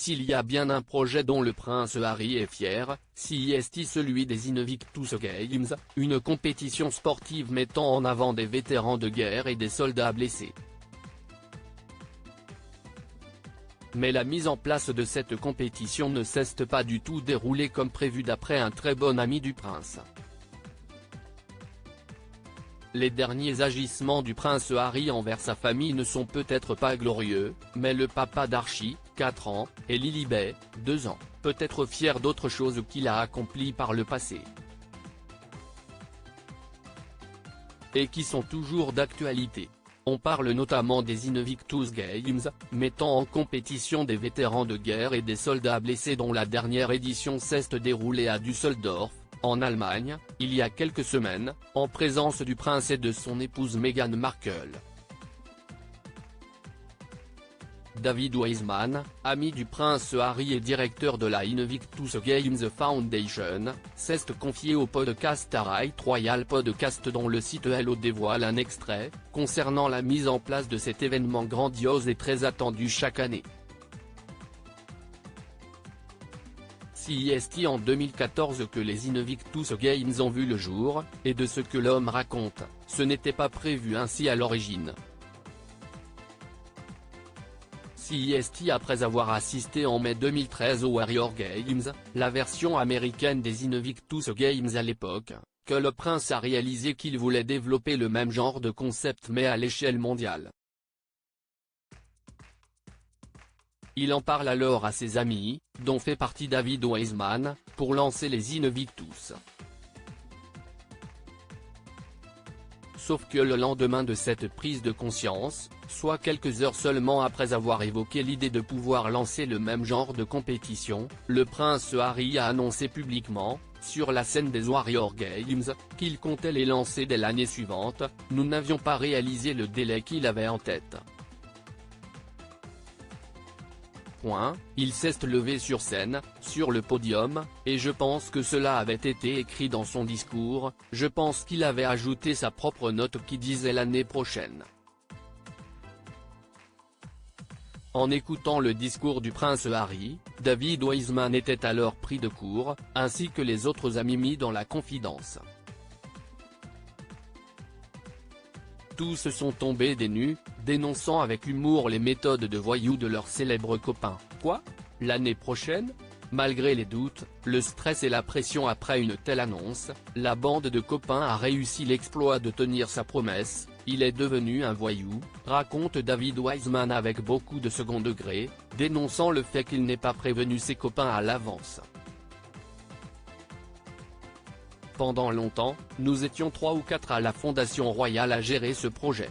S'il y a bien un projet dont le prince Harry est fier, c'est celui des Invictus Games, une compétition sportive mettant en avant des vétérans de guerre et des soldats blessés. Mais la mise en place de cette compétition ne s'est pas du tout déroulée comme prévu d'après un très bon ami du prince. Les derniers agissements du prince Harry envers sa famille ne sont peut-être pas glorieux, mais le papa d'Archie, 4 ans, et Lilibet, 2 ans, peut être fier d'autres choses qu'il a accomplies par le passé. Et qui sont toujours d'actualité. On parle notamment des Invictus Games, mettant en compétition des vétérans de guerre et des soldats blessés dont la dernière édition s'est déroulée à Düsseldorf, en Allemagne, il y a quelques semaines, en présence du prince et de son épouse Meghan Markle. David Wiseman, ami du prince Harry et directeur de la Invictus Games Foundation, s'est confié au podcast Right Royal Podcast dont le site Hello dévoile un extrait, concernant la mise en place de cet événement grandiose et très attendu chaque année. C'est en 2014 que les Invictus Games ont vu le jour, et de ce que l'homme raconte, ce n'était pas prévu ainsi à l'origine. C'est après avoir assisté en mai 2013 aux Warrior Games, la version américaine des Invictus Games à l'époque, que le prince a réalisé qu'il voulait développer le même genre de concept mais à l'échelle mondiale. Il en parle alors à ses amis, dont fait partie David Wiseman, pour lancer les Invictus. Sauf que le lendemain de cette prise de conscience, soit quelques heures seulement après avoir évoqué l'idée de pouvoir lancer le même genre de compétition, le prince Harry a annoncé publiquement, sur la scène des Warrior Games, qu'il comptait les lancer dès l'année suivante. Nous n'avions pas réalisé le délai qu'il avait en tête. Il s'est levé sur scène, sur le podium, et je pense que cela avait été écrit dans son discours, je pense qu'il avait ajouté sa propre note qui disait l'année prochaine. En écoutant le discours du prince Harry, David Wiseman était alors pris de court, ainsi que les autres amis mis dans la confidence. Tous sont tombés des nues, dénonçant avec humour les méthodes de voyous de leur célèbre copain. Quoi ? L'année prochaine ? Malgré les doutes, le stress et la pression après une telle annonce, la bande de copains a réussi l'exploit de tenir sa promesse, il est devenu un voyou, raconte David Wiseman avec beaucoup de second degré, dénonçant le fait qu'il n'ait pas prévenu ses copains à l'avance. Pendant longtemps, nous étions 3 ou 4 à la Fondation Royale à gérer ce projet.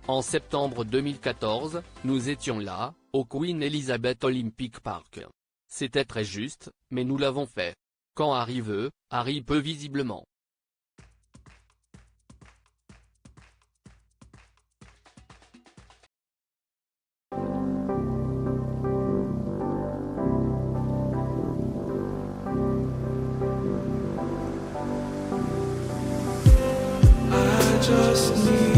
En septembre 2014, nous étions là, au Queen Elizabeth Olympic Park. C'était très juste, mais nous l'avons fait. Quand Harry veut, Harry peut visiblement. Just need